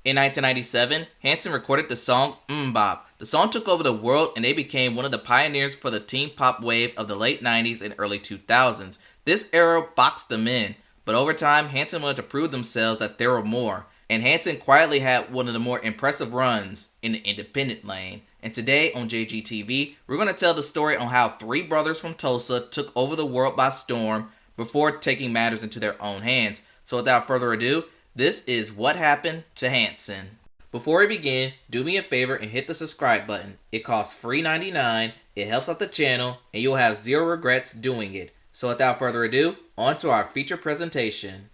In 1997, Hansen recorded the song Mmmbop. The song took over the world and they became one of the pioneers for the teen pop wave of the late 90s and early 2000s. This era boxed them in, but over time, Hansen wanted to prove themselves that there were more. And Hansen quietly had one of the more impressive runs in the independent lane. And today on JGTV, we're going to tell the story on how three brothers from Tulsa took over the world by storm before taking matters into their own hands. So without further ado, this is what happened to Hansen. Before we begin, do me a favor and hit the subscribe button. It costs free $99, it helps out the channel, and you'll have zero regrets doing it. So without further ado, on to our feature presentation.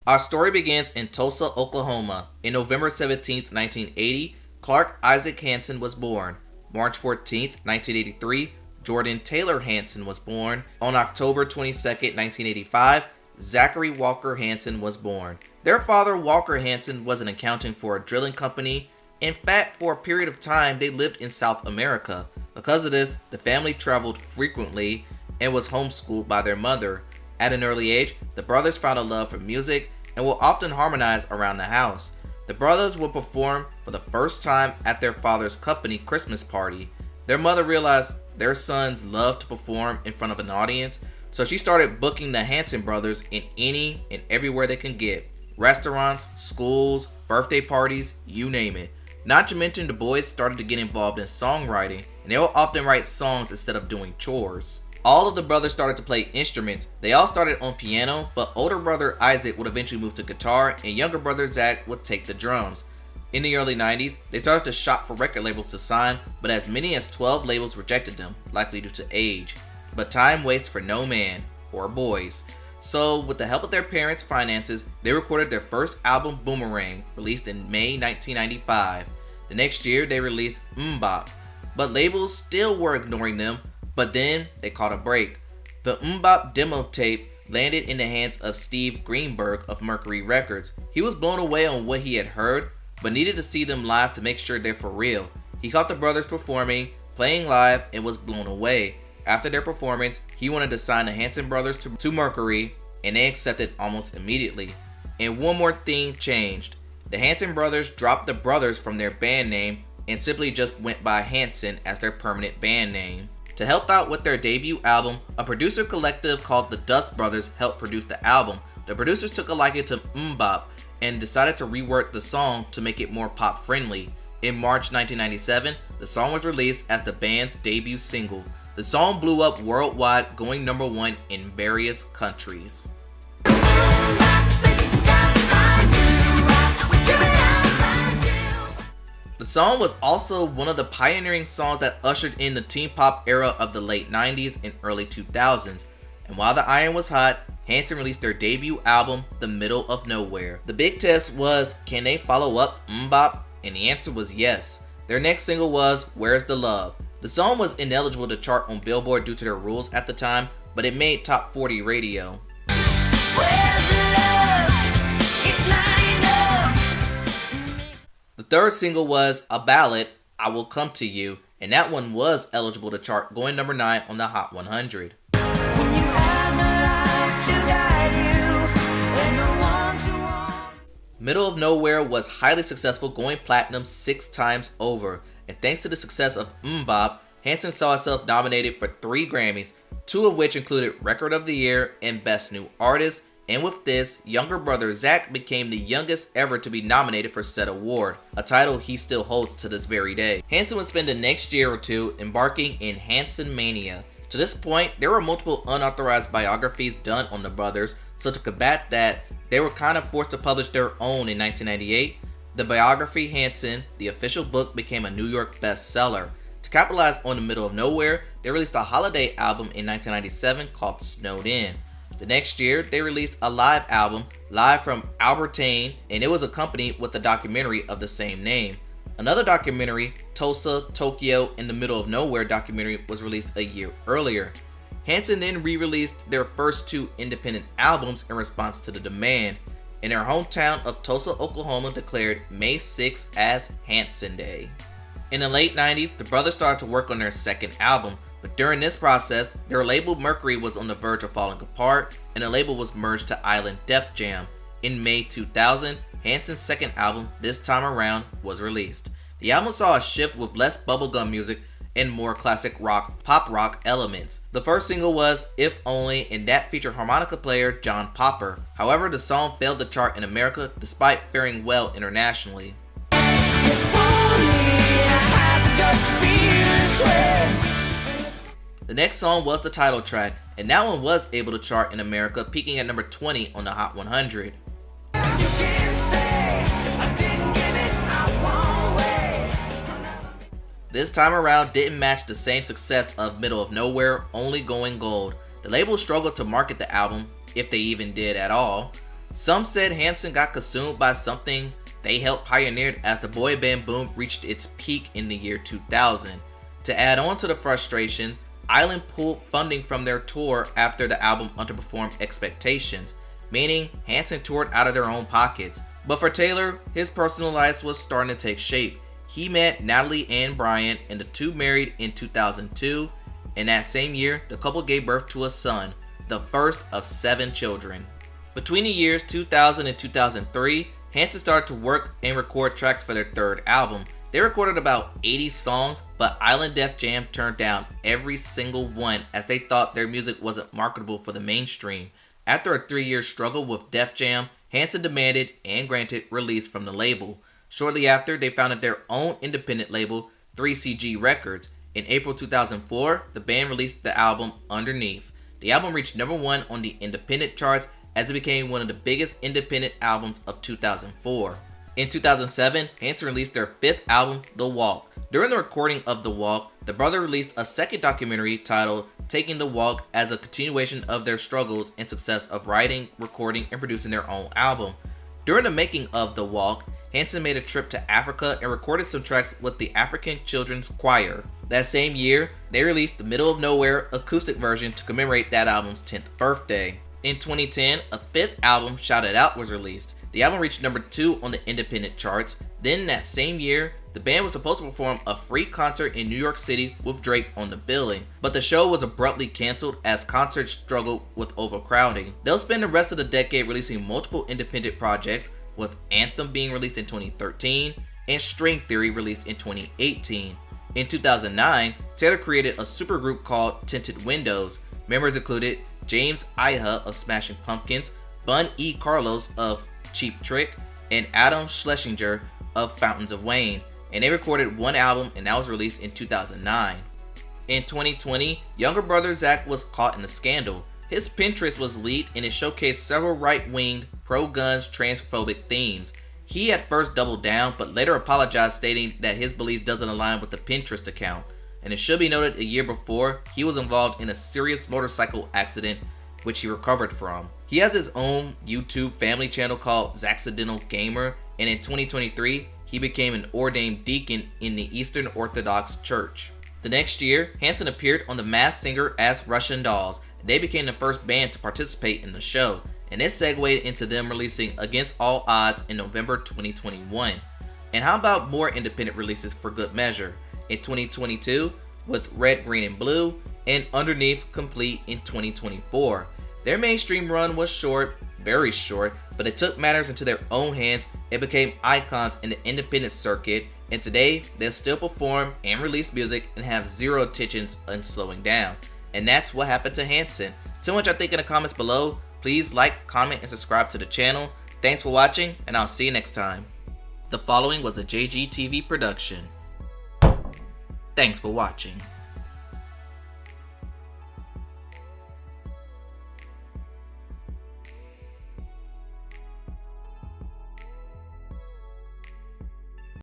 Our story begins in Tulsa, Oklahoma. In November 17, 1980, Clark Isaac Hansen was born. March 14, 1983, Jordan Taylor Hansen was born. On October 22, 1985, Zachary Walker Hansen was born. Their father, Walker Hansen, was an accountant for a drilling company. In fact, for a period of time, they lived in South America. Because of this, the family traveled frequently and was homeschooled by their mother. At an early age, the brothers found a love for music and will often harmonize around the house. The brothers would perform for the first time at their father's company Christmas party. Their mother realized their sons loved to perform in front of an audience, so she started booking the Hansen brothers in any and everywhere they can get. Restaurants, schools, birthday parties, you name it. Not to mention the boys started to get involved in songwriting, and they will often write songs instead of doing chores. All of the brothers started to play instruments. They all started on piano, but older brother Isaac would eventually move to guitar, and younger brother Zach would take the drums. In the early 90s, they started to shop for record labels to sign, but as many as 12 labels rejected them, likely due to age. But time waits for no man, or boys. So, with the help of their parents' finances, they recorded their first album, Boomerang, released in May 1995. The next year, they released MMbop, but labels still were ignoring them. But then they caught a break. The MMbop demo tape landed in the hands of Steve Greenberg of Mercury Records. He was blown away on what he had heard, but needed to see them live to make sure they're for real. He caught the brothers performing, playing live, and was blown away. After their performance, he wanted to sign the Hansen brothers to Mercury, and they accepted almost immediately. And one more thing changed. The Hansen brothers dropped the brothers from their band name and simply just went by Hansen as their permanent band name. To help out with their debut album, a producer collective called the Dust Brothers helped produce the album. The producers took a liking to MMbop and decided to rework the song to make it more pop friendly. In March 1997, the song was released as the band's debut single. The song blew up worldwide, going #1 in various countries. The song was also one of the pioneering songs that ushered in the teen pop era of the late 90s and early 2000s. And while the iron was hot, Hansen released their debut album, The Middle of Nowhere. The big test was, can they follow up MMbop? And the answer was yes. Their next single was Where's the Love? The song was ineligible to chart on Billboard due to their rules at the time, but it made top 40 radio. The third single was a ballad, I Will Come to You, and that one was eligible to chart, going #9 on the Hot 100. Middle of Nowhere was highly successful, going platinum 6 times over, and thanks to the success of MMbop, Hansen saw itself nominated for 3 Grammys, 2 of which included Record of the Year and Best New Artist. And with this, younger brother Zach became the youngest ever to be nominated for said award, a title he still holds to this very day. Hansen would spend the next year or two embarking in Hansen mania. To this point, there were multiple unauthorized biographies done on the brothers, so to combat that, they were kind of forced to publish their own in 1998. The biography Hansen, the official book, became a New York bestseller. To capitalize on The Middle of Nowhere, they released a holiday album in 1997 called Snowed In. The next year, they released a live album, Live from Albertine, and it was accompanied with a documentary of the same name. Another documentary, Tulsa, Tokyo, and The Middle of Nowhere documentary, was released a year earlier. Hansen then re-released their first 2 independent albums in response to the demand, and their hometown of Tulsa, Oklahoma declared May 6 as Hansen Day. In the late 90s, the brothers started to work on their second album, but During this process, their label Mercury was on the verge of falling apart, and the label was merged to Island Def Jam. In May 2000, Hansen's second album, This Time Around, was released. The album saw a shift with less bubblegum music and more classic rock, pop rock elements. The first single was If Only, and that featured harmonica player John Popper. However, the song failed to chart in America despite faring well internationally. The next song was the title track, and that one was able to chart in America, peaking at number 20 on the Hot 100. This Time Around didn't match the same success of Middle of Nowhere, Only Going Gold. The label struggled to market the album, if they even did at all. Some said Hanson got consumed by something they helped pioneer as the boy band boom reached its peak in the year 2000. To add on to the frustration, Island pulled funding from their tour after the album underperformed expectations, meaning Hanson toured out of their own pockets. But for Taylor, his personal life was starting to take shape. He met Natalie Ann Bryant, and the two married in 2002, and that same year, the couple gave birth to a son, the first of 7 children. Between the years 2000 and 2003, Hanson started to work and record tracks for their third album. They recorded about 80 songs, but Island Def Jam turned down every single one as they thought their music wasn't marketable for the mainstream. After a 3-year struggle with Def Jam, Hanson demanded and granted release from the label. Shortly after, they founded their own independent label, 3CG Records. In April 2004, the band released the album Underneath. The album reached number 1 on the independent charts as it became one of the biggest independent albums of 2004. In 2007, Hanson released their 5th album, The Walk. During the recording of The Walk, the brothers released a second documentary titled Taking the Walk as a continuation of their struggles and success of writing, recording, and producing their own album. During the making of The Walk, Hanson made a trip to Africa and recorded some tracks with the African Children's Choir. That same year, they released the Middle of Nowhere acoustic version to commemorate that album's 10th birthday. In 2010, a 5th album, Shout It Out, was released. The album reached number 2 on the independent charts. Then that same year, the band was supposed to perform a free concert in New York City with Drake on the billing, but the show was abruptly canceled as concerts struggled with overcrowding. They'll spend the rest of the decade releasing multiple independent projects, with Anthem being released in 2013 and String Theory released in 2018. In 2009, Taylor created a supergroup called Tinted Windows. Members included James Iha of Smashing Pumpkins, Bun E. Carlos of Cheap Trick, and Adam Schlesinger of Fountains of Wayne, and they recorded one album, and that was released in 2009. In 2020, younger brother Zach was caught in a scandal. His Pinterest was leaked and it showcased several right-winged, pro-guns, transphobic themes. He at first doubled down, but later apologized, stating that his belief doesn't align with the Pinterest account. And it should be noted, a year before, he was involved in a serious motorcycle accident, which he recovered from. He has his own YouTube family channel called Zaccidental Gamer, and in 2023, he became an ordained deacon in the Eastern Orthodox Church. The next year, Hanson appeared on The Masked Singer as Russian Dolls. They became the first band to participate in the show, and this segued into them releasing Against All Odds in November 2021. And how about more independent releases for good measure? In 2022, with Red, Green, and Blue, and Underneath complete in 2024. Their mainstream run was short, very short, but it took matters into their own hands and became icons in the independent circuit, and today they'll still perform and release music and have zero intentions on slowing down. And that's what happened to Hanson. Tell me what y'all think in the comments below. Please like, comment, and subscribe to the channel. Thanks for watching, and I'll see you next time. The following was a JGTV production. Thanks for watching.